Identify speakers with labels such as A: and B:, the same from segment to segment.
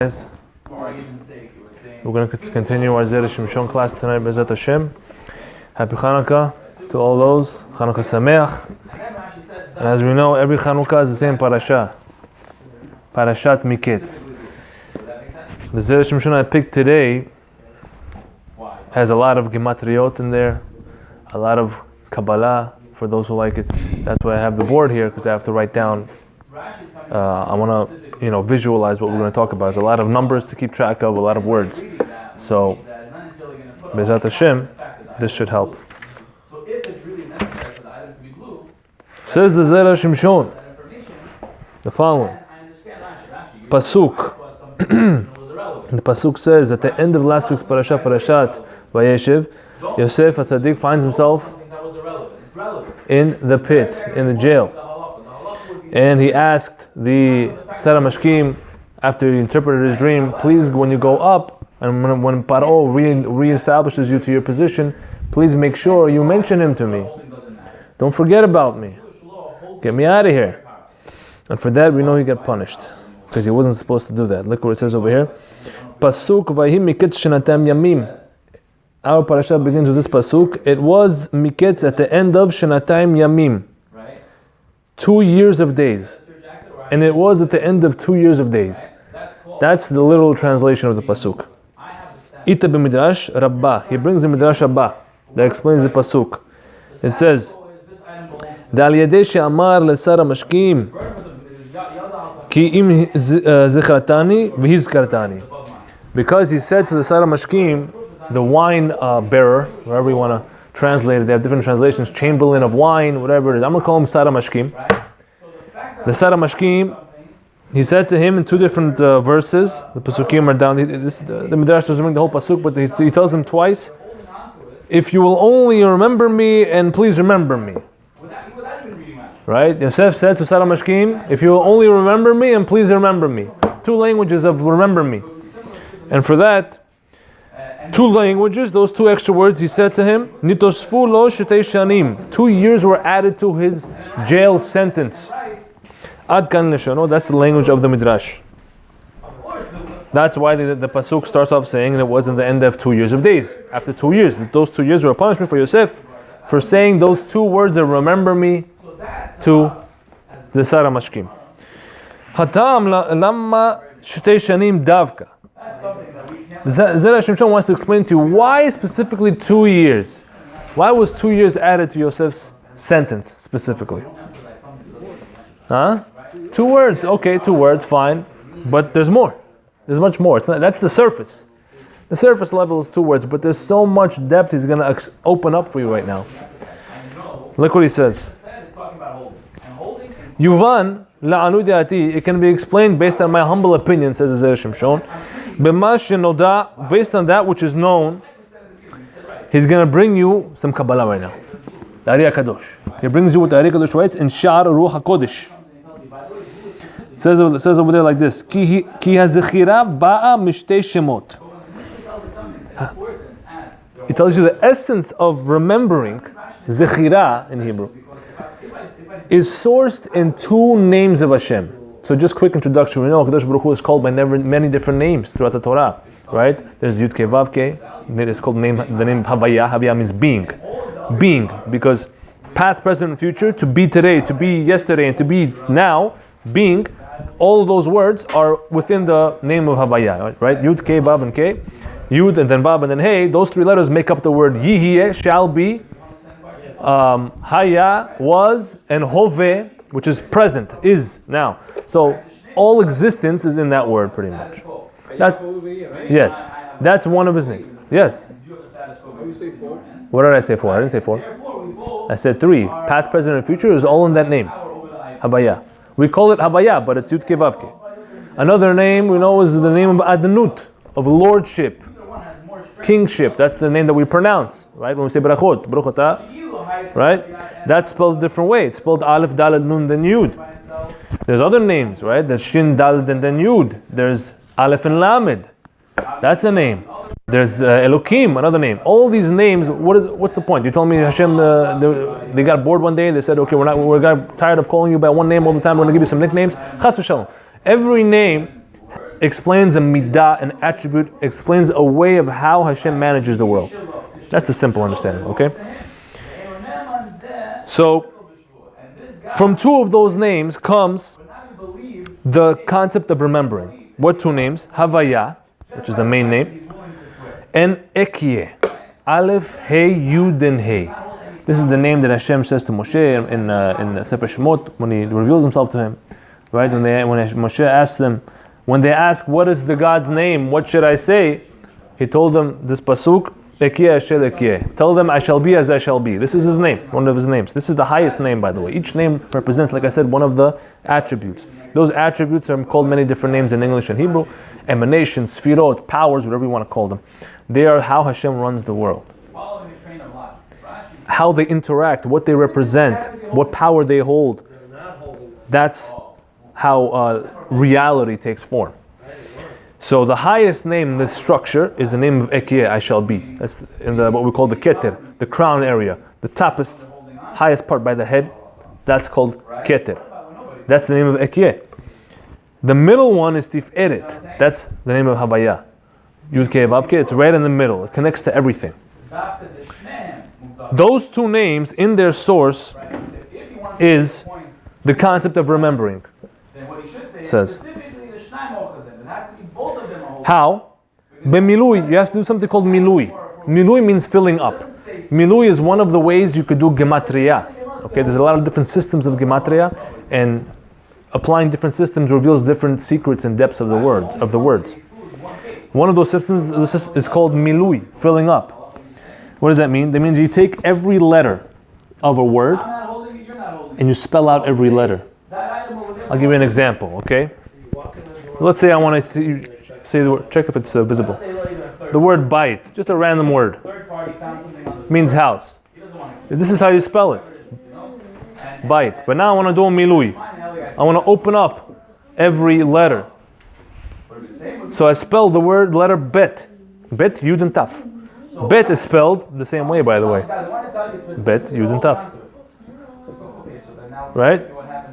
A: We're going to continue our Zera Shimshon class tonight, B'ezrat Hashem. Happy Chanukah to all those. Chanukah Sameach. And as we know, every Chanukah is the same Parashat Miketz. The Zera Shimshon I picked today has a lot of gematriot in there, a lot of Kabbalah for those who like it. That's why I have the board here, because I have to write down. I want to visualize what we're going to talk about. There's a lot of numbers to keep track of, a lot of words. So, B'ezrat Hashem, this should help. Says the Zera Shimshon, the following. Pasuk. The Pasuk says at the end of last week's Parashat Vayeshev, Yosef HaTzadik finds himself in the pit, in the jail. And he asked the Zera Mashkim, after he interpreted his dream, please, when you go up, and when Paro reestablishes you to your position, please make sure you mention him to me. Don't forget about me. Get me out of here. And for that, we know he got punished, because he wasn't supposed to do that. Look what it says over here. Pasuk vayhi miketz shenatam yamim. Our parasha begins with this pasuk. It was miketz at the end of shenatam yamim. 2 years of days. And it was at the end of 2 years of days. That's the literal translation of the pasuk. Ita b'midrash rabbah. He brings the midrash rabbah that explains the pasuk. It says, Dal yadei she'amar le'sara mashkim ki im zichatani v'hizkartani. Because he said to the Zera Mashkim, the wine bearer, wherever you want to translate it, they have different translations, chamberlain of wine, whatever it is. I'm going to call him Zera Mashkim. The Zera Mashkim, he said to him in two different verses, the Pasukim are down, the Midrash doesn't bring the whole Pasuk, but he tells him twice, if you will only remember me, and please remember me. Right? Yosef said to Zera Mashkim, if you will only remember me, and please remember me. Two languages of remember me. And for that, two languages, those two extra words, he said to him, Nitosfu lo shetei shanim. 2 years were added to his jail sentence. Ad kan leshano, that's the language of the Midrash. That's why the Pasuk starts off saying it wasn't the end of 2 years of days. After 2 years, those 2 years were a punishment for Yosef for saying those two words of remember me to the Zera Mashkim. Hatam lamma shetei shanim davka. Zera Shimshon wants to explain to you why specifically 2 years. Why was 2 years added to Yosef's sentence specifically? Huh? 2 words. Okay, 2 words, fine. But there's more. There's much more. That's the surface. The surface level is 2 words, but there's so much depth he's going to open up for you right now. Look what he says. Yuvan la'anu da'ati. It can be explained based on my humble opinion, says Zera Shimshon. Based on that which is known, he's going to bring you some Kabbalah right now. The Ari HaKadosh. He brings you what the Ari HaKadosh writes in Sha'ar Ruach HaKodesh. It says over there like this. Ki hazechira ba'a mishtei shemot. It tells you the essence of remembering, zechira in Hebrew, is sourced in 2 names of Hashem. So just quick introduction. We know HaKadosh Baruch Hu is called by many different names throughout the Torah, right? There's Yud Kei Vav Kei. It's called the name Havaya. Havaya means being. Being, because past, present, and future, to be today, to be yesterday, and to be now, being, all of those words are within the name of Havaya, right? Yud Kei Vav and Kei. Yud and then Vav and then Hey. Those 3 letters make up the word Yihye, shall be, Haya, was, and Hove, which is present, is, now. So all existence is in that word, pretty much. Yes, that's one of his names. Yes. What did I say 4? I didn't say 4. I said 3. Past, present, and future is all in that name. Havaya. We call it Havaya, but it's Yud Kei Vav Kei. Another name we know is the name of Adnut, of lordship, kingship. That's the name that we pronounce, right? When we say Barachot, Baruch Atah, right? That's spelled a different way. It's spelled Aleph, Daled, Nun, then Yud. There's other names, right? There's Shin, Daled, and then Yud. There's Aleph and Lamed. That's a name. There's Elokim, another name. All these names, what's the point? You told me Hashem, they got bored one day. They said, okay, we're tired of calling you by one name all the time. We're going to give you some nicknames. Chas v'shalom. Every name explains a midah, an attribute, explains a way of how Hashem manages the world. That's the simple understanding, okay? So, from two of those names comes the concept of remembering. What two names? Havaya, which is the main name, and Ekyeh. Aleph, Hey, Yud, and Hey. This is the name that Hashem says to Moshe in Sefer Shemot when he reveals himself to him. Right? When Moshe asks them, when they ask, what is the God's name? What should I say? He told them this pasuk, Ekyeh Asher Ekyeh. Tell them I shall be as I shall be. This is his name, one of his names. This is the highest name, by the way. Each name represents, like I said, one of the attributes. Those attributes are called many different names in English and Hebrew. Emanations, sfirot, powers, whatever you want to call them. They are how Hashem runs the world. How they interact, what they represent, what power they hold. That's how reality takes form. So the highest name in this structure is the name of Ekyeh, I shall be. That's in what we call the keter, the crown area, the toppest, highest part by the head. That's called keter. That's the name of Ekyeh. The middle one is Tiferet. That's the name of Havaya. Yud Kei Vav Kei. It's right in the middle. It connects to everything. Those two names in their source is the concept of remembering. Says. How? B'milui, you have to do something called milui. Milui means filling up. Milui is one of the ways you could do gematria. Okay, there's a lot of different systems of gematria, and applying different systems reveals different secrets and depths of the words. One of those systems is called milui, filling up. What does that mean? That means you take every letter of a word and you spell out every letter. I'll give you an example, okay? Let's say I want to say the word, check if it's visible. The word bite, just a random word, means house. This is how you spell it. Bite. But now I want to do a milui. I want to open up every letter. So I spelled the letter bet. Bet, yud, and taf. Bet is spelled the same way, by the way. Bet, yud, and taf. Right?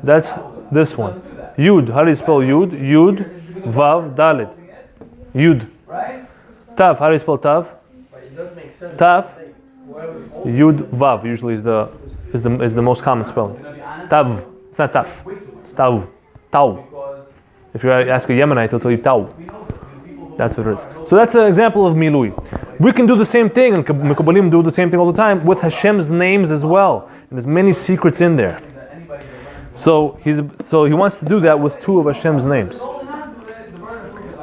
A: That's this one. Yud, how do you spell yud? Yud, vav, dalet. Yud. Tav, how do you spell tav? Tav, yud, vav. Usually is the most common spelling. Tav. It's not taf. It's tav. Tau. If you ask a Yemenite, he'll tell you tau. That's what it is. So that's an example of milui. We can do the same thing, and Mekubalim do the same thing all the time with Hashem's names as well. And there's many secrets in there. So he wants to do that with two of Hashem's names.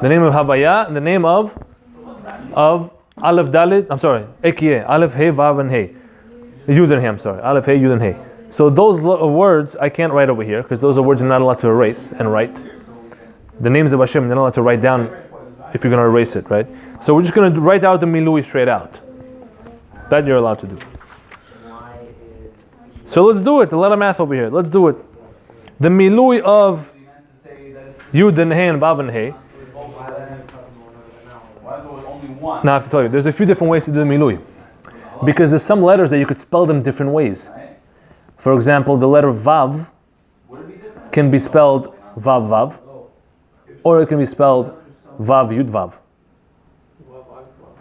A: The name of Havaya and the name of Aleph Dalet. I'm sorry, Ekyeh. Aleph Hey Vav and Hey. Yud and Hey. I'm sorry. Aleph Hey Yud and Hey. So those words I can't write over here because those are words you're not allowed to erase and write. The names of Hashem you're not allowed to write down if you're going to erase it, right? So we're just going to write out the milui straight out. That you're allowed to do. So let's do it. A lot of math over here. Let's do it. The milui of Yud and Hey and Vav and Hey. Now I have to tell you, there's a few different ways to do the milui. Because there's some letters that you could spell them different ways. For example, the letter Vav can be spelled Vav Vav, or it can be spelled Vav Yud Vav,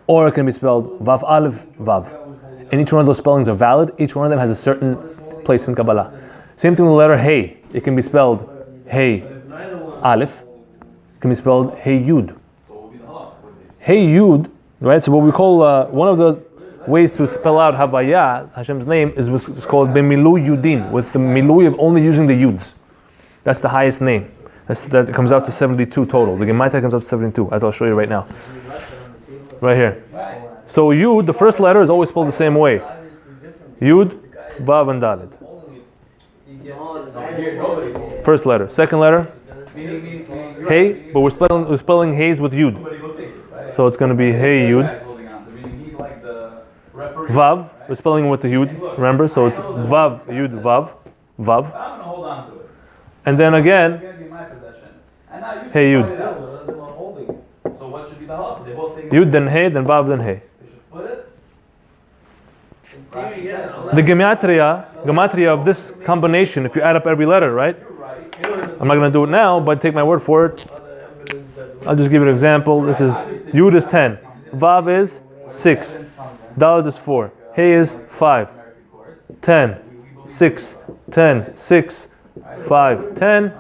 A: or it can be spelled Vav Aleph Vav. And each one of those spellings are valid. Each one of them has a certain place in Kabbalah. Same thing with the letter Hey. It can be spelled Hey Aleph. It can be spelled Hey Yud. Hey Yud, right? So what we call one of the ways to spell out Havaya, Hashem's name, is what's called Bemilu Yudin, with the milui of only using the Yuds. That's the highest name. That comes out to 72 total. The Gematria comes out to 72, as I'll show you right now. Right here. So Yud, the first letter, is always spelled the same way. Yud, Vav, and Dalet. First letter. Second letter, Hey, but we're spelling Hay's with Yud. So it's going to be Hey Yud. Vav, we're spelling it with the Yud, remember? So it's Vav, Yud, Vav, Vav. And then again, Hey Yud. Yud, then Hey, then Vav, then Hey. The gematria of this combination, if you add up every letter, right? I'm not going to do it now, but take my word for it. I'll just give you an example. This is Yud is 10, Vav is 6, Daled is 4, Hey is 5, 10, 6, 10, 6, 5, 10.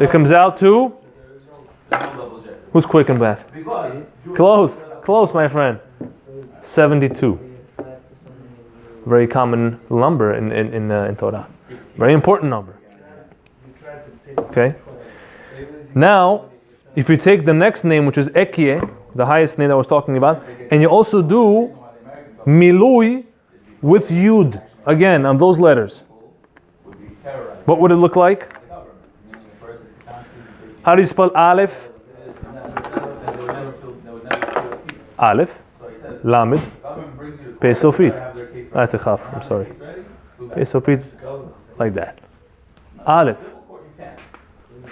A: It comes out to, who's quick in math? Close, my friend. 72. Very common number in Torah. Very important number. Okay. Now, if you take the next name, which is Ekie, the highest name that I was talking about, and you also do Milui with Yud, again, on those letters, what would it look like? How do you spell Aleph? Aleph, Lamed, Pei Sofit. That's a Chaf, I'm sorry. Pei Sofit, like that. Aleph.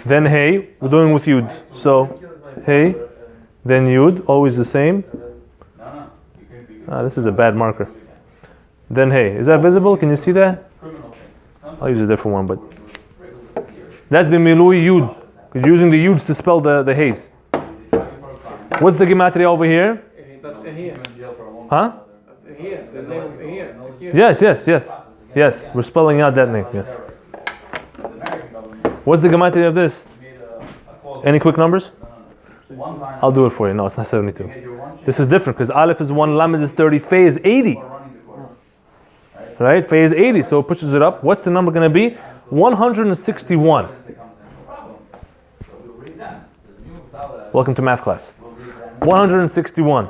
A: Then Hey, we're doing with Yud. So, Hey, then Yud, always the same. This is a bad marker. Then Hey. Is that visible? Can you see that? I'll use a different one, but that's been Milui Yud. You're using the Yuds to spell the Heys. What's the gematria over here? Huh? Yes. We're spelling out that name. Yes. What's the gematria of this? Any quick numbers? I'll do it for you. No, it's not 72. This is different because Aleph is 1, Lamed is 30, Fei is 80. Right? Fei is 80, so it pushes it up. What's the number going to be? 161. Welcome to math class. 161.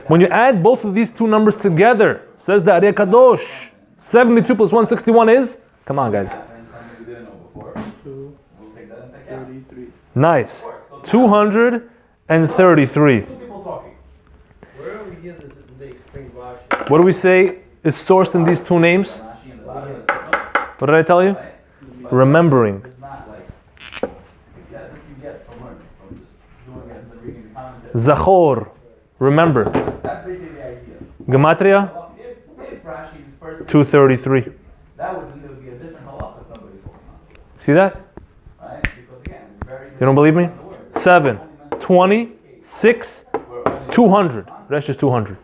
A: When you add both of these two numbers together, says the Arya Kadosh, 72 plus 161 is? Come on, guys. Nice. 233. What do we say is sourced in these two names? What did I tell you? Remembering. Zachor, remember. Gematria, 233. See that? You don't believe me? 7, 20, 6, 200. Resh is 200.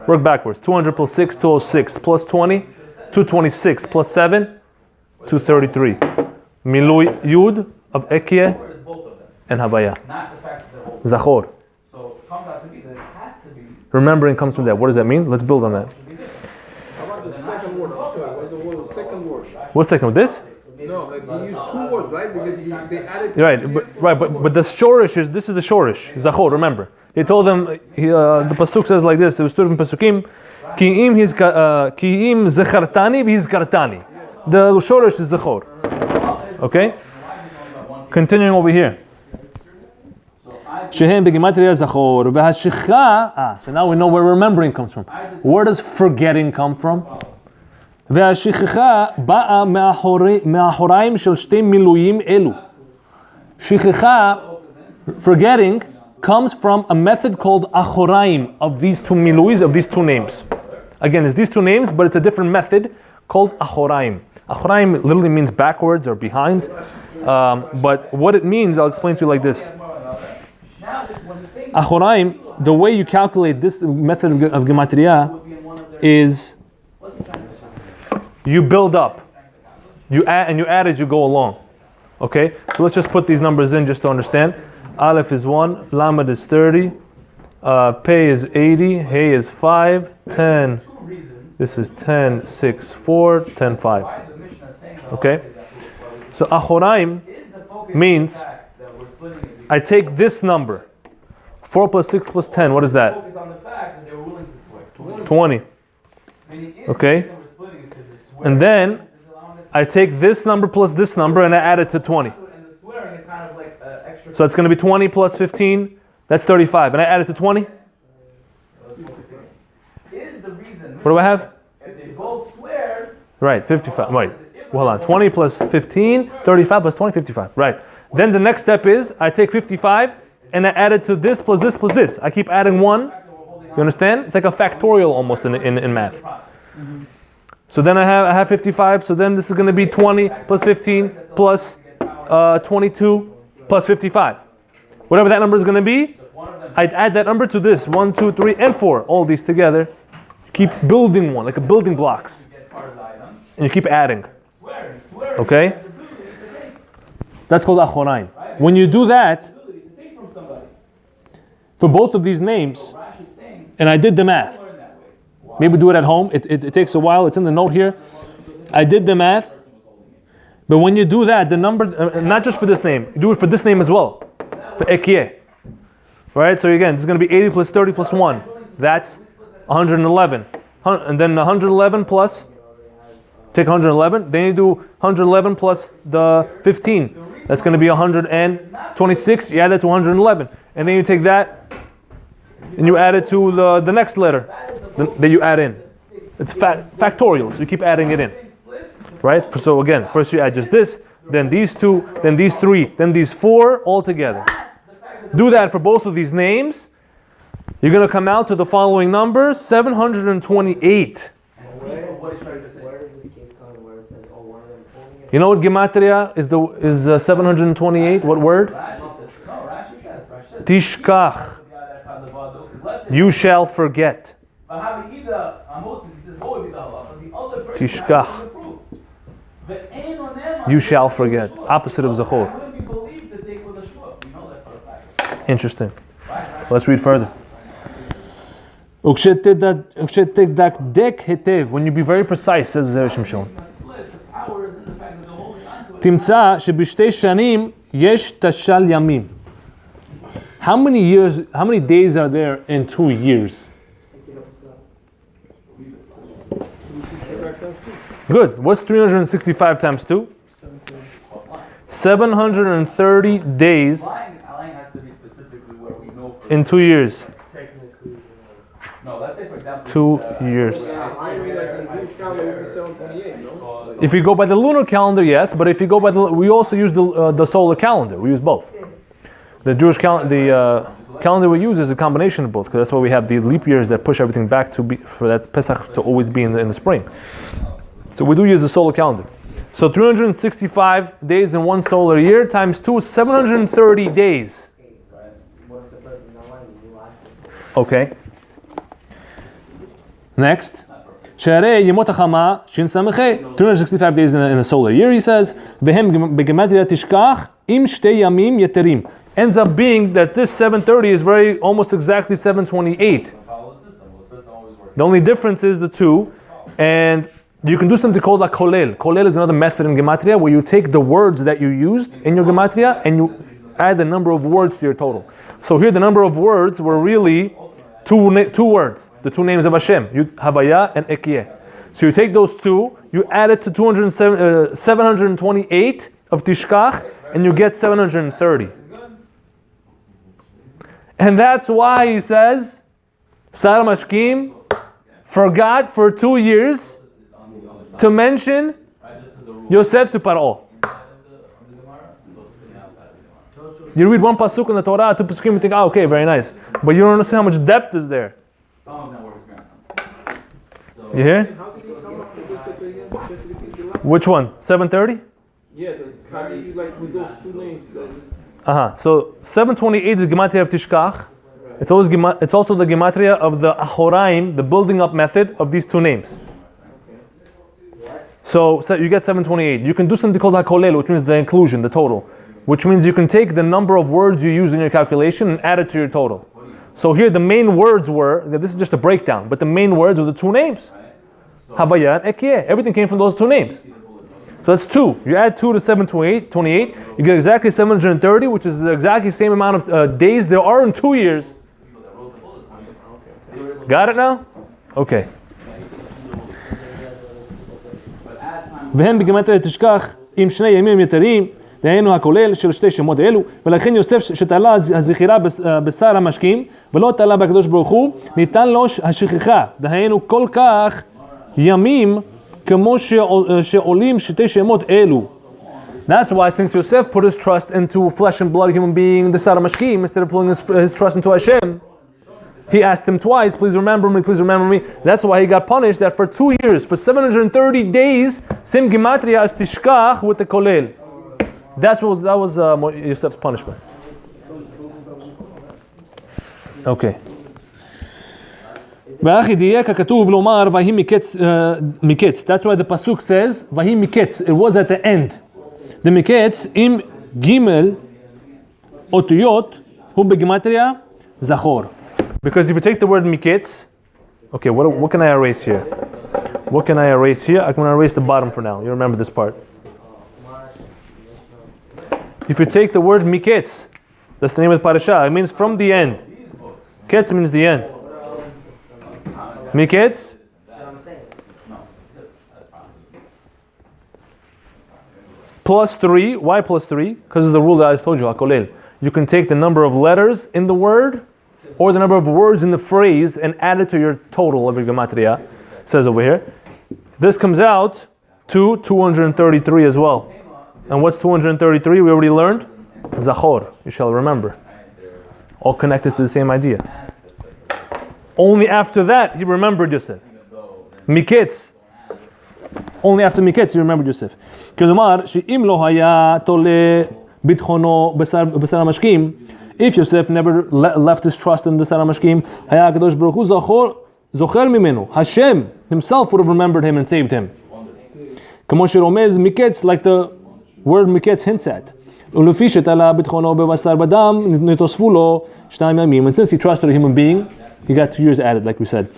A: Work backwards. 200 plus 6, 206. Plus 20, 226. Plus 7, 233. Milui Yud of Ekie and Havaya. Zachor. Remembering comes from that. What does that mean? Let's build on that.
B: How about the second word? What second word?
A: What second word? This?
B: No, he used two words, right? Because they added.
A: Right, but the shorish is, this is the shorish. Zachor, remember. He told them, the pasuk says like this. It was stood from pasukim. Ki im zechartani v'hizkartani. The shorish is zachor. Okay. Continuing over here. Shehem begimatria zachor v'hashicha. So now we know where remembering comes from. Where does forgetting come from? V'hashicha ba'a me'ahoraim shel shtei miluyim elu. Shichicha, forgetting, comes from a method called achoraim of these two miluis, of these two names. Again, it's these two names, but it's a different method called achoraim. Achoraim literally means backwards or behind. But what it means, I'll explain to you like this. Achoraim, the way you calculate this method of gematria is you build up. You add as you go along. Okay? So let's just put these numbers in just to understand. Aleph is 1, Lamed is 30, Pei is 80, Hey is 5, 10. This is 10, 6, 4, 10, 5. Okay? So Achoraim means I take this number. 4 plus 6 plus 10, what is that? 20. Okay? And then I take this number plus this number and I add it to 20. So it's going to be 20 plus 15, that's 35. And I add it to 20? What do I have? Right, 55. Right. Well, hold on. 20 plus 15, 35 plus 20, 55. Right. Then the next step is I take 55 and I add it to this plus this plus this. I keep adding 1. You understand? It's like a factorial almost in math. So then I have 55. So then this is going to be 20 plus 15 plus 22 plus 55. whatever that number is going to be, I'd add that number to this 1, 2, 3, and 4. All these together. Keep building one, like a building blocks. And you keep adding. Okay? That's called Achoraim. When you do that, for both of these names, and I did the math. Maybe do it at home. It takes a while. It's in the note here. I did the math. But when you do that, the number, not just for this name, you do it for this name as well. For Ekyeh. Right? So again, it's going to be 80 plus 30 plus 1. That's 111. And then 111 plus, take 111. Then you do 111 plus the 15. That's going to be 126. You add that to 111. And then you take that and you add it to the next letter that you add in. It's factorial, so you keep adding it in. Right? So again, first you add just this, then these two, then these three, then these four all together. Do that for both of these names. You're going to come out to the following numbers: 728. You know what gematria is 728? What word? Tishkach. You shall forget. Tishkach. You shall forget. Opposite of Zachor. Interesting. Let's read further. When you be very precise, says Zera Shimshon. תמצא שבשתי שנים יש תשל ימים. How many days are there in 2 years? Good. What's 365 times 2? 730 days in 2 years.
C: No, let's say for example
A: 2 years. If you go by the lunar calendar, yes, but if you go by we also use the solar calendar. We use both. The Jewish calendar, calendar we use is a combination of both, because that's why we have the leap years that push everything back for that Pesach to always be in the spring. So we do use the solar calendar. So 365 days in one solar year times 2 is 730 days. Okay. Next. 365 days in a solar year, he says. Ends up being that this 730 is almost exactly 728. The only difference is the two, and you can do something called a kolel. Kolel is another method in gematria where you take the words that you used in your gematria and you add the number of words to your total. So here the number of words were really two words, the two names of Hashem, Havaya and Ekyeh. So you take those two, you add it to 728 of Tishkach, and you get 730. And that's why he says, Sar Mashkim forgot for 2 years to mention Yosef to Paro. You read one pasuk in the Torah, 2 pasukim, you think, okay, very nice. But you don't understand how much depth is there. You hear? Which one? 730?
B: Yeah, how do you with those two names?
A: So 728 is gematria of Tishkach. It's also the gematria of the Achoraim, the building up method of these two names. So you get 728. You can do something called HaKolel, which means the inclusion, the total. Which means you can take the number of words you use in your calculation and add it to your total. So here the main words were, this is just a breakdown, but the main words were the two names. Havaya and Ekyeh. Everything came from those two names. So that's 2. You add 2 to 728, you get exactly 730, which is the exactly same amount of days there are in 2 years. Got it now? Okay. והם בגימטריה תשכח עם שני ימים יתרים, דהיינו הכולל של שתי שמות אלו, ולכן יוסף שתלה הזכירה בשר המשקים, ולא תלה בקדוש ברוך הוא, ניתן לו השכחה, דהיינו כל כך ימים כמו שעולים שתי שמות אלו. That's why, since Yosef put his trust into flesh and blood human being, the Sar Mashkim, instead of putting his trust into Hashem, he asked him twice, please remember me, please remember me. That's why he got punished that for 2 years, for 730 days, same gematria as Tishkach with the kolel. That was Yosef's punishment. Okay. That's why the pasuk says Vahi Miketz. It was at the end. The Miketz im gimel otiyot hu begematria zachor. Because if you take the word Miketz, okay, what can I erase here? What can I erase here? I'm going to erase the bottom for now. You remember this part. If you take the word Miketz, that's the name of the Parashat. It means from the end. Ketz means the end. Miketz. Plus 3. Why plus 3? Because of the rule that I told you, HaKolel. You can take the number of letters in the word or the number of words in the phrase and add it to your total of your gematria. It says over here. This comes out to 233 as well. And what's 233? We already learned. Zachor. You shall remember. All connected to the same idea. Only after that he remembered Yosef. Miketz. Only after Miketz he remembered Yosef. If Yosef never left his trust in the Zera Shimshon, Hashem himself would have remembered him and saved him. Like the word Miketz hints at. And since he trusted a human being, he got 2 years added, like we said.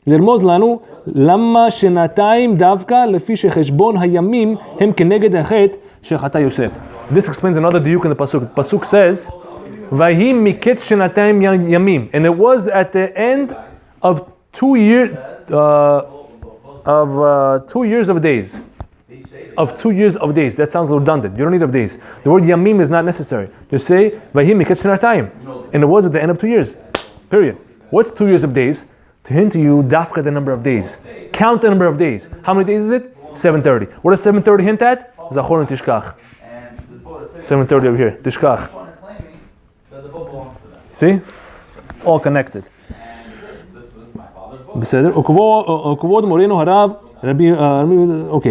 A: לרמוז לנו למה שנתיים דווקא לפי שחשבון הימים הם כנגד החטא שחטא יוסף. This explains another diuk in the pasuk. The pasuk says ויהי מקץ שנתיים ימים, and it was at the end of 2 years of 2 years of days. Of 2 years of days. That sounds redundant. You don't need of days. The word yamim is not necessary. Just say ויהי מקץ שנתיים, and it was at the end of 2 years. Period. What's 2 years of days? To hint to you, dafka the number of days. Count the number of days. How many days is it? 730. What does 730 hint at? Zachor and Tishkach. 730 over here. Tishkach. See? It's all connected. Okay,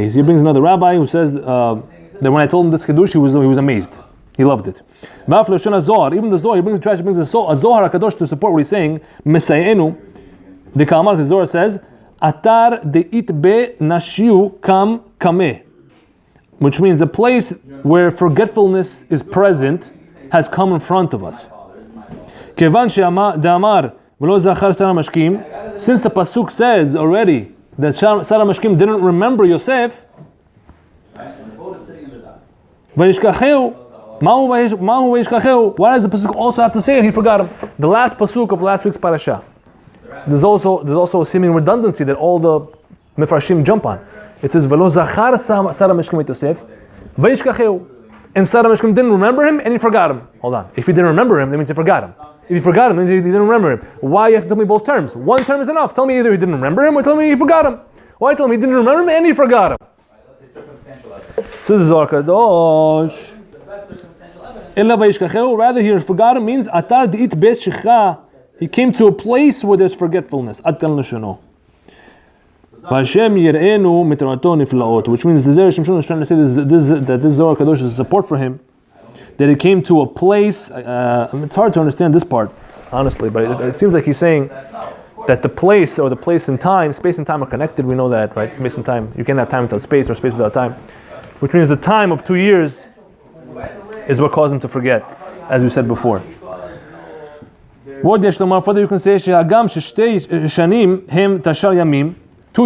A: so he brings another rabbi who says that when I told him this Kiddush, he was amazed. He loved it. Even the Zohar, he brings the trash, he brings the Zohar HaKadosh to support what he's saying. Mesayenu. The Kamar Zohar says, Atar deit be nashiu kam kameh, which means a place where forgetfulness is present has come in front of us. Kevan she'amar v'lo zachar Zera Shimshon, since the pasuk says already that Zera Shimshon didn't remember Yosef, vayishkacheu. Why does the pasuk also have to say it? He forgot him. The last pasuk of last week's parasha. There's also a seeming redundancy that all the Mefarshim jump on. It says Velo zachar Zera Shimshon et Yosef vayishkacheu, and Zera Shimshon didn't remember him and he forgot him. Hold on. If he didn't remember him, that means he forgot him. If he forgot him, that means he didn't remember him. Why you have to tell me both terms? One term is enough. Tell me either he didn't remember him or tell me he forgot him. Why tell me he didn't remember him and he forgot him? So this is Zohar Kadosh. Rather here forgot him means atar deit bes shecha. He came to a place where there's forgetfulness. Which means the Zera Shimshon is trying to say that this Zohar Kadosh is a support for him. That he came to a place. It's hard to understand this part, honestly, but it seems like he's saying that the place or the place and time, space and time are connected. We know that, right? Space and time. You can't have time without space or space without time. Which means the time of 2 years is what caused him to forget, as we said before. Further you can say 2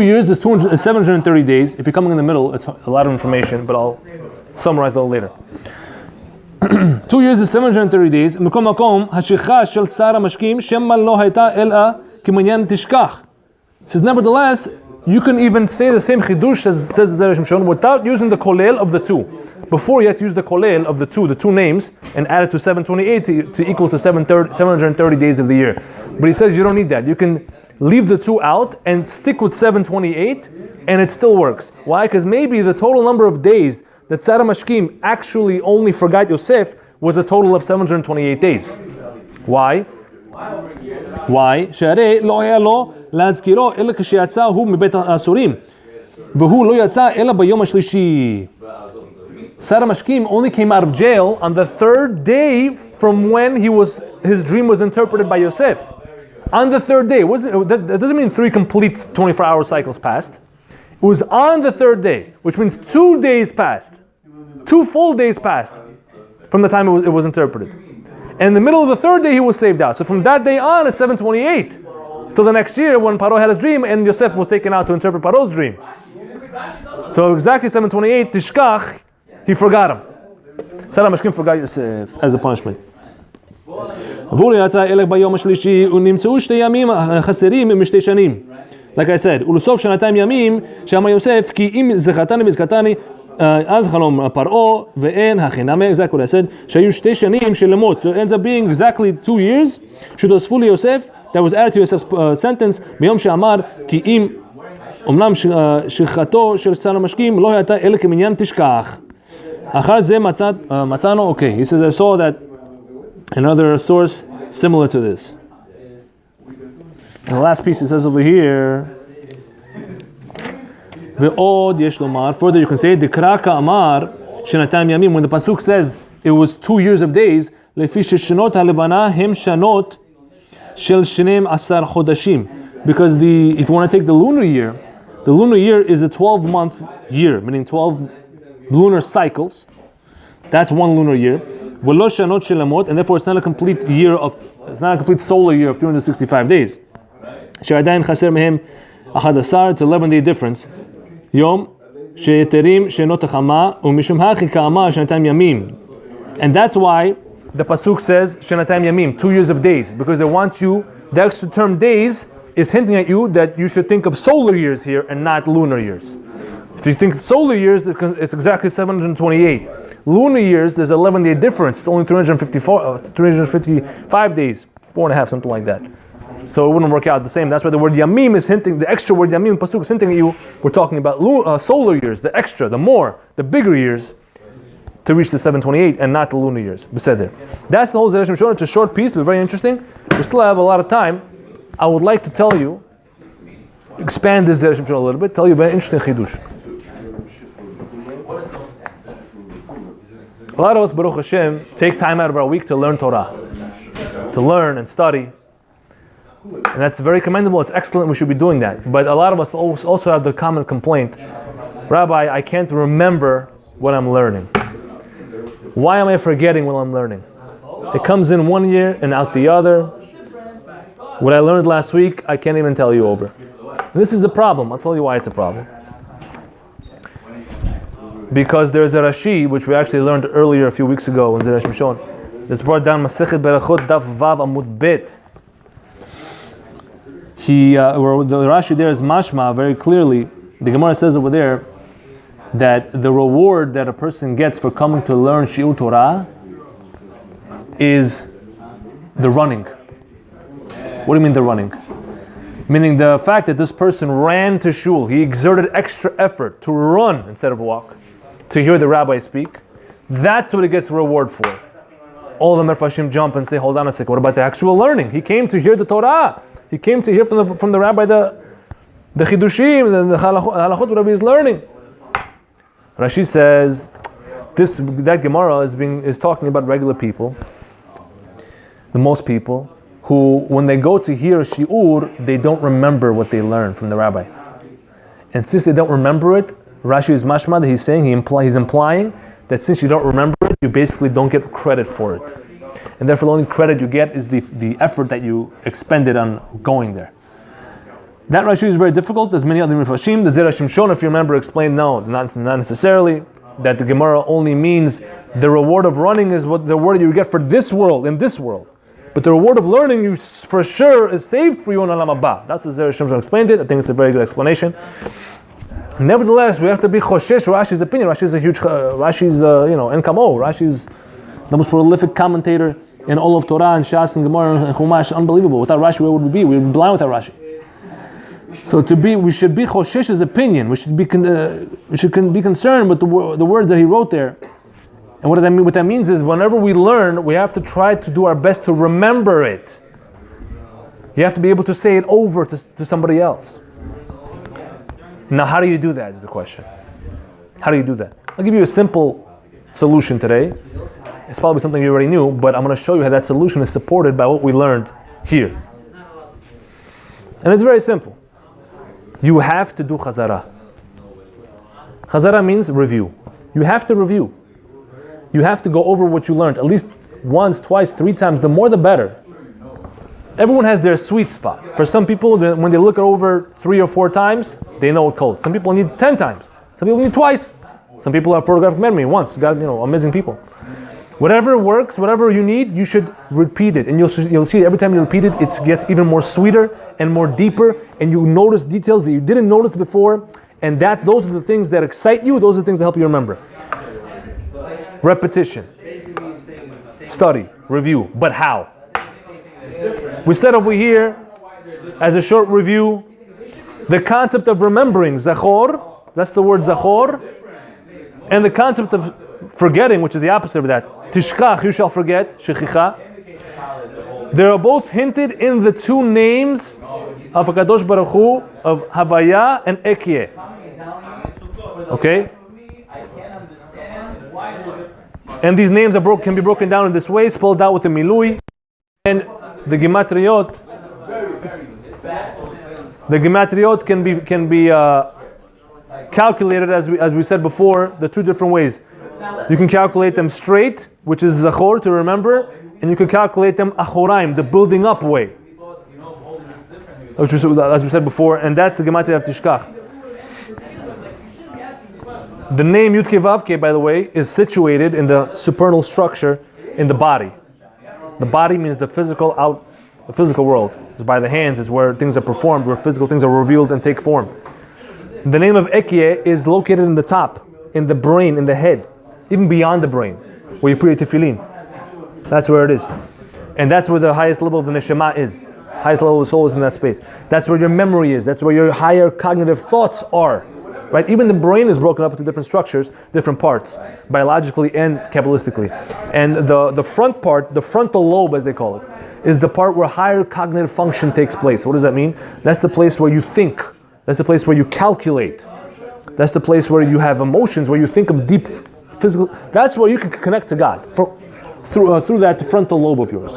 A: years is 730 days. If you're coming in the middle, it's a lot of information, but I'll summarize a little later. 2 years is 730 days. It says, nevertheless, you can even say the same chidush as says Zera Shimshon without using the kolel of the two. Before you had to use the kolel of the two names, and add it to 728 to equal to 730 days of the year. But he says you don't need that. You can leave the two out and stick with 728, and it still works. Why? Because maybe the total number of days that Zera Shimshon actually only forgot Yosef was a total of 728 days. Why? שהרי לא היה לו להזכירו אלא כשיצא הוא מבית האסורים והוא לא יצא אלא ביום השלישי. Zera Shimshon only came out of jail on the third day from when his dream was interpreted by Yosef. On the third day. That doesn't mean 3 complete 24-hour cycles passed. It was on the third day, which means 2 days passed. 2 full days passed from the time it was interpreted. And in the middle of the third day, he was saved out. So from that day on, it's 728. Till the next year when Paro had his dream and Yosef was taken out to interpret Paro's dream. So exactly 728, Tishkach, he forgot him. Zera Shimshon forgot Yosef as a punishment. Like I said, ולסוף שנתיים ימים שאמר יוסף כי אם זכרתני וזכרתני אז חלום פרעה ואין החינמי, exactly what I said, שהיו 2 שנים שלמות. So it ends up being exactly 2 years שתוספו ליוסף, that was added to Yosef's sentence, ביום שאמר כי אם אמנם שכחתו של זרה משקים לא הייתה אלא כמניין תשכח. אחר זה מצאנו, okay, he says I saw that another source similar to this. And the last piece it says over here, Ve'od yesh lomar, further you can say, Dikra ka'amar shenatayim yamim, when the pasuk says it was 2 years of days, lefi sheshanot halevana hem shanot shel shenem asar chodashim. Because if you want to take the lunar year is a 12-month year, meaning 12 lunar cycles. That's 1 lunar year. V'lo shanot shelamot, and therefore it's not a complete solar year of 365 days. שעדיין חסר מהם 11, it's 11-day difference. יום שיתרים שנות החמה ומשום הכי כאמר שנתיים ימים. And that's why the pasuk says שנתיים ימים, 2 years of days, because they want you, the extra term days is hinting at you that you should think of solar years here and not lunar years. If you think solar years, it's exactly 728. Lunar years, there's 11-day difference, it's only 355 days, 4.5, something like that. So it wouldn't work out the same. That's why the word yamim is hinting, the extra word yamim, pasuk is hinting at you, we're talking about solar years, the extra, the more, the bigger years to reach the 728 and not the lunar years. Beseder. That's the whole Zera Shimshon. It's a short piece, but very interesting. We still have a lot of time. I would like to tell you, expand this Zera Shimshon a little bit, tell you a very interesting chidush. A lot of us, Baruch Hashem, take time out of our week to learn Torah, to learn and study. And that's very commendable, it's excellent, we should be doing that. But a lot of us also have the common complaint, Rabbi, I can't remember what I'm learning. Why am I forgetting what I'm learning? It comes in 1 year and out the other. What I learned last week, I can't even tell you over. And this is a problem, I'll tell you why it's a problem. Because there's a Rashi, which we actually learned earlier a few weeks ago in Zera Shimshon. It's brought down Masechet Berachot Daf Vav Amud Bet. Where the Rashi there is mashma very clearly. The Gemara says over there that the reward that a person gets for coming to learn Shiur Torah is the running. What do you mean the running? Meaning the fact that this person ran to shul, he exerted extra effort to run instead of walk, to hear the rabbi speak. That's what he gets reward for. All the Mefarshim jump and say, hold on a second, what about the actual learning? He came to hear the Torah. He came to hear from the rabbi the chidushim, the halachot Rabbi is learning. Rashi says that Gemara is talking about regular people, the most people who, when they go to hear shiur, they don't remember what they learned from the rabbi. And since they don't remember it, Rashi is mashma that he's saying he's implying that since you don't remember it, you basically don't get credit for it. And therefore the only credit you get is the effort that you expended on going there. That Rashi is very difficult. There's many other Mifashim. The Zera Shimshon, if you remember, explained no, not necessarily. That the Gemara only means the reward of running is what the reward you get for this world, in this world. But the reward of learning, you for sure is saved for you in Olam Haba. That's how Zera Shimshon explained it. I think it's a very good explanation. Nevertheless, we have to be choshesh Rashi's opinion. Rashi's a huge, Enkamo. Rashi's the most prolific commentator in all of Torah and Shas and Gemara and Chumash. Unbelievable. Without Rashi, where would we be? We would be blind without Rashi. So we should be choshesh's opinion. We should be concerned with the words that he wrote there. And what that means is, whenever we learn, we have to try to do our best to remember it. You have to be able to say it over to somebody else. Now, how do you do that is the question. How do you do that? I'll give you a simple solution today. It's probably something you already knew, but I'm going to show you how that solution is supported by what we learned here. And it's very simple. You have to do chazara. Chazara means review. You have to review. You have to go over what you learned at least once, twice, 3 times. The more the better. Everyone has their sweet spot. For some people, when they look it over 3 or 4 times, they know it cold. Some people need 10 times. Some people need twice. Some people have photographic memory once. God, amazing people. Whatever works, whatever you need, you should repeat it. And you'll see every time you repeat it, it gets even more sweeter and more deeper. And you notice details that you didn't notice before. And those are the things that excite you. Those are the things that help you remember. Repetition. Study. Review. But how? We said over here, as a short review, the concept of remembering, zachor, that's the word zachor, and the concept of forgetting, which is the opposite of that, tishkach, you shall forget, shechicha. They are both hinted in the 2 names of HaKadosh Baruch Hu, of Havaya and Ekyeh. Okay? And these names can be broken down in this way, spelled out with a milui. And the gematriot can be calculated as we said before, the 2 different ways. You can calculate them straight, which is zachor, to remember, and you can calculate them achoraim, the building up way, which is, as we said before, and that's the gematria of tishkach. The name Yud-Kei Vav-Kei, by the way, is situated in the supernal structure in the body. The body means the physical world. It's by the hands is where things are performed, where physical things are revealed and take form. The name of Ekyeh is located in the top, in the brain, in the head, even beyond the brain, where you put your tefillin. That's where it is. And that's where the highest level of the neshama is. Highest level of the soul is in that space. That's where your memory is. That's where your higher cognitive thoughts are. Right? Even the brain is broken up into different structures, different parts, biologically and Kabbalistically. And the front part, the frontal lobe as they call it, is the part where higher cognitive function takes place. What does that mean? That's the place where you think. That's the place where you calculate. That's the place where you have emotions, where you think of deep physical. That's where you can connect to God through that frontal lobe of yours.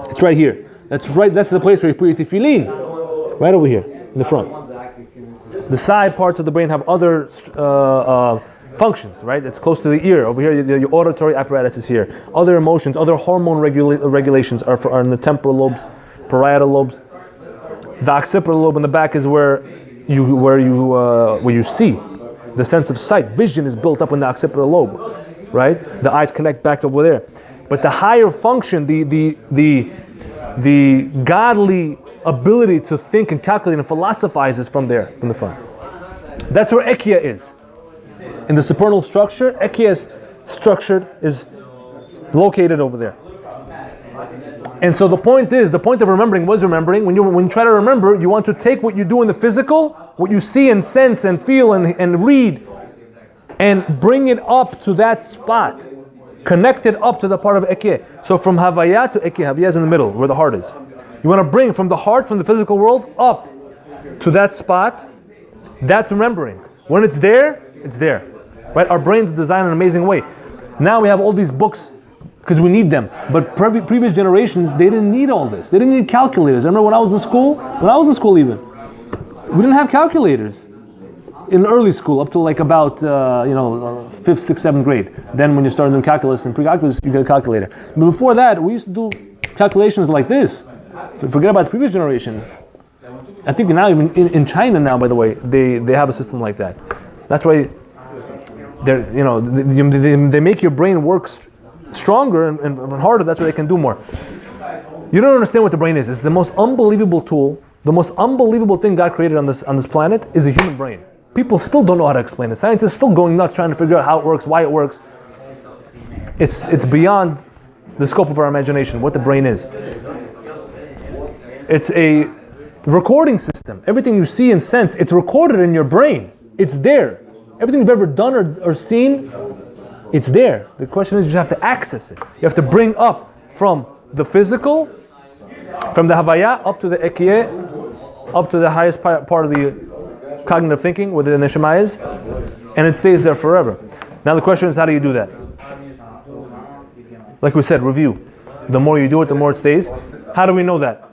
A: It's right here. That's the place where you put your tefillin. Right over here in the front. The side parts of the brain have other functions, right? It's close to the ear. Over here, your auditory apparatus is here. Other emotions, other hormone regulations are in the temporal lobes, parietal lobes. The occipital lobe in the back is where you see. The sense of sight, vision is built up in the occipital lobe, right? The eyes connect back over there. But the higher function, the godly ability to think and calculate and philosophize is from there, from the front. That's where Ekyeh is. In the supernal structure, Ekyeh's structure is located over there. And so the point of remembering was remembering. When you try to remember, you want to take what you do in the physical, what you see and sense and feel and read, and bring it up to that spot. Connect it up to the part of Ekyeh. So from Havaya to Ekyeh, Havaya is in the middle, where the heart is. You want to bring from the heart, from the physical world, up to that spot. That's remembering. When it's there, it's there. Right? Our brains design an amazing way. Now we have all these books because we need them. But previous generations, they didn't need all this. They didn't need calculators. Remember when I was in school? Even, we didn't have calculators in early school up to like about 5th, 6th, 7th grade. Then when you started doing calculus and pre-calculus, you get a calculator. But before that, we used to do calculations like this. Forget about the previous generation. I think now even in China now, by the way, they have a system like that. That's why they make your brain work stronger and harder. That's why they can do more. You don't understand what the brain is. It's the most unbelievable tool. The most unbelievable thing God created on this planet is a human brain. People still don't know how to explain it. Scientists are still going nuts trying to figure out how it works, why it works. It's beyond the scope of our imagination what the brain is. It's a recording system. Everything you see and sense, it's recorded in your brain. It's there. Everything you've ever done or seen, it's there. The question is you have to access it. You have to bring up from the physical, from the Havaya up to the Ekyeh, up to the highest part of the cognitive thinking, where the Neshama is, and it stays there forever. Now the question is, how do you do that? Like we said, review. The more you do it, the more it stays. How do we know that?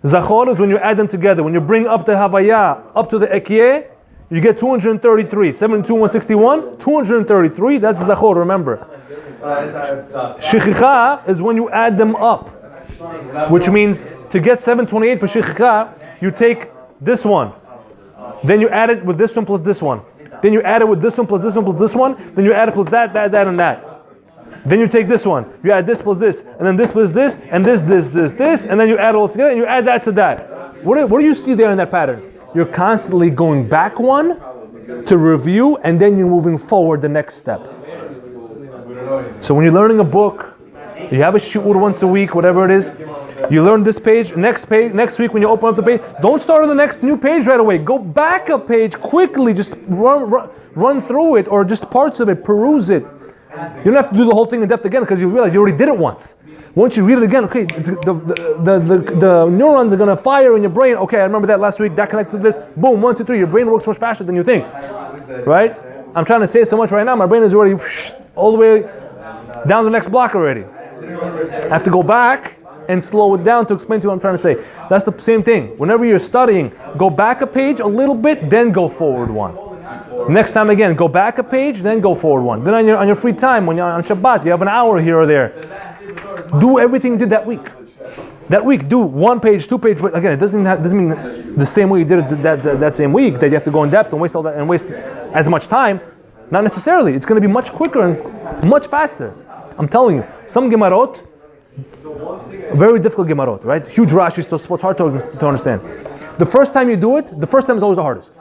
A: Zachor is when you add them together. When you bring up the Havaya up to the Ekyeh, you get 233. 72, 161, 233. That's Zachor, remember. Shechicha is when you add them up. Which means to get 728 for Shechicha, you take this one. Then you add it with this one plus this one. Then you add it with this one plus this one plus this one. Then you add it plus that, and that. Then you take this one. You add this plus this, and then this plus this, and this, and then you add it all together, and you add that to that. What do you see there in that pattern? You're constantly going back one to review, and then you're moving forward the next step. So when you're learning a book, you have a shiur once a week, whatever it is. You learn this page. Next week when you open up the page, don't start on the next new page right away. Go back a page quickly. Just run through it, or just parts of it. Peruse it. You don't have to do the whole thing in depth again, because you realize you already did it once. Once you read it again, okay, the neurons are going to fire in your brain. Okay, I remember that last week. That connected to this. Boom, 1, 2, 3. Your brain works much faster than you think. Right? I'm trying to say so much right now. My brain is already all the way down the next block already. I have to go back and slow it down to explain to you what I'm trying to say. That's the same thing. Whenever you're studying, go back a page a little bit, then go forward one. Next time again, go back a page, then go forward one. Then on your free time, when you're on Shabbat, you have an hour here or there. Do everything you did that week. That week, do 1 page, 2 page. But again, it doesn't mean the same way you did it that same week that you have to go in depth and waste all that and waste as much time. Not necessarily. It's going to be much quicker and much faster. I'm telling you, some Gemarot, very difficult Gemarot, right? Huge Rashis, Tosfot, hard to understand. The first time you do it, the first time is always the hardest.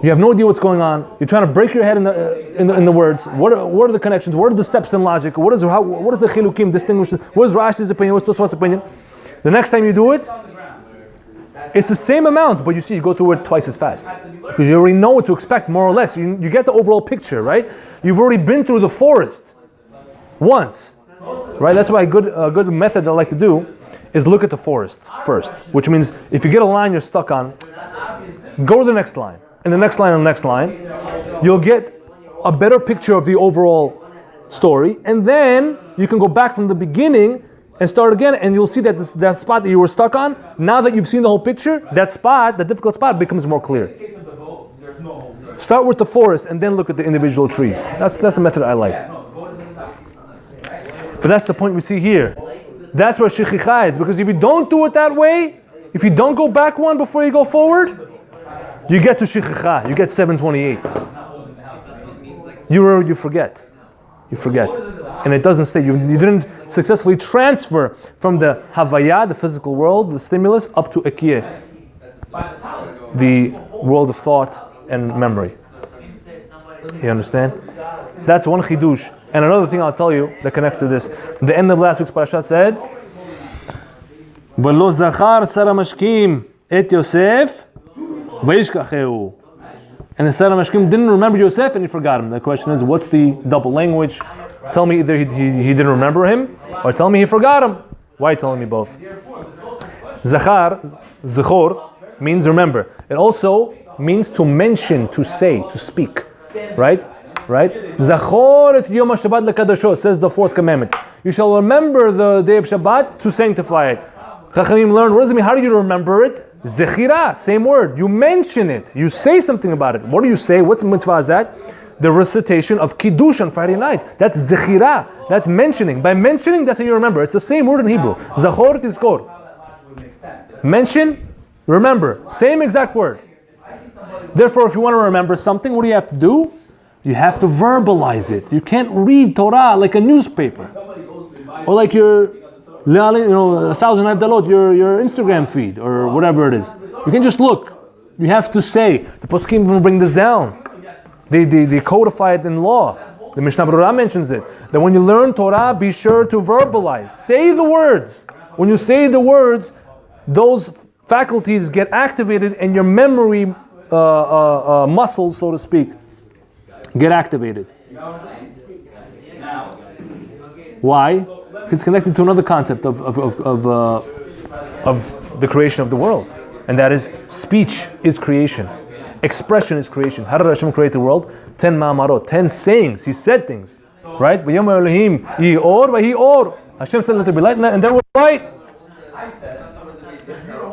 A: You have no idea what's going on. You're trying to break your head in the words. What are the connections? What are the steps in logic? What is the Chilukim distinguished? What is Rashi's opinion? What's Tosfot's opinion? The next time you do it, it's the same amount, but you go through it twice as fast. Because you already know what to expect, more or less. You get the overall picture, right? You've already been through the forest once, right? That's why a good method I like to do is look at the forest first. Which means if you get a line you're stuck on, go to the next line. And the next line and the next line, you'll get a better picture of the overall story, and then you can go back from the beginning and start again, and you'll see that that spot that you were stuck on, now that you've seen the whole picture, that spot, the difficult spot, becomes more clear. Start with the forest and then look at the individual trees. That's the method I like. But that's the point we see here. That's where Shechicha is, because if you don't do it that way, if you don't go back one before you go forward, you get to Shechicha, you get 728. You forget. You forget. And it doesn't stay. You didn't successfully transfer from the Havaya, the physical world, the stimulus, up to Ekyeh, the world of thought and memory. You understand? That's one chidush. And another thing I'll tell you that connects to this. The end of last week's Parashat said, "V'lo zachar Zera Shimshon et Yosef." And the Zera Shimshon didn't remember Yosef and he forgot him. The question is, what's the double language? Tell me either he didn't remember him, or tell me he forgot him. Why are you telling me both? Zachor means remember. It also means to mention, to say, to speak. Right? Zachor et Yom HaShabbat lekadasho, says the 4th commandment. You shall remember the day of Shabbat to sanctify it. Chachamim learn, what does it mean? How do you remember it? Zechira, same word. You mention it. You say something about it. What do you say? What mitzvah is that? The recitation of Kiddush on Friday night. That's Zechira. That's mentioning. By mentioning, that's how you remember. It's the same word in Hebrew. Zachor tizkor. Mention, remember. Same exact word. Therefore, if you want to remember something, what do you have to do? You have to verbalize it. You can't read Torah like a newspaper. Or like your 1,000 Havdalot, your Instagram feed, or whatever it is. You can just look. You have to say. The poskim even bring this down. They codify it in law. The Mishnah Berurah mentions it. That when you learn Torah, be sure to verbalize. Say the words. When you say the words, those faculties get activated, and your memory muscles, so to speak, get activated. Why? It's connected to another concept of the creation of the world, and that is speech is creation, expression is creation. How did Hashem create the world? 10 ma'amarot, 10 sayings. He said things. right? V'yomer Elohim Yehi Or, V'Yehi Or. Hashem said, let there be light, and there was light.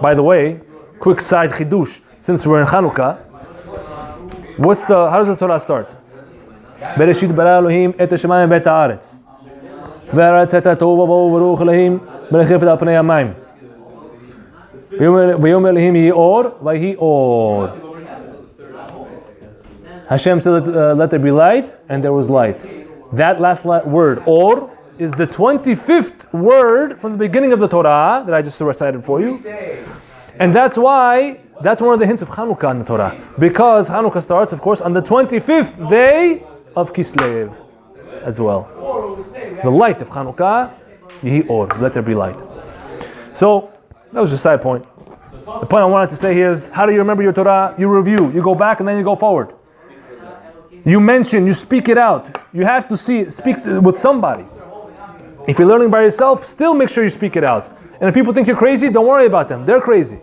A: By the way, quick side chidush, since we're in Chanukah, how does the Torah start? Bereshit bara Elohim et hashamayim v'et haaretz. V'haaretz heta tohu v'vohu v'ruach Elohim merechefet al pnei hamayim. V'yomer Elohim Yehi Or, V'Yehi Or. Hashem said, let there be light, and there was light. That last word, Or, is the 25th word from the beginning of the Torah that I just recited for you. And that's why, that's one of the hints of Chanukah in the Torah. Because Chanukah starts, of course, on the 25th day of Kislev as well. The light of Chanukah, Yehi Or, let there be light. So, that was just a side point. The point I wanted to say here is, how do you remember your Torah? You review, you go back, and then you go forward. You mention, you speak it out. You have to speak with somebody. If you're learning by yourself, still make sure you speak it out. And if people think you're crazy, don't worry about them. They're crazy.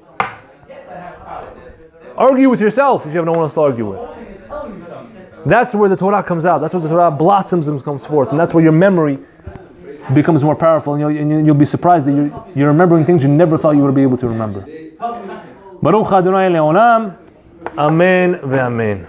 A: Argue with yourself if you have no one else to argue with. That's where the Torah comes out. That's where the Torah blossoms and comes forth. And that's where your memory becomes more powerful. And you'll be surprised that you're remembering things you never thought you would be able to remember. Baruch Adonai Le'olam. Amen ve'amen.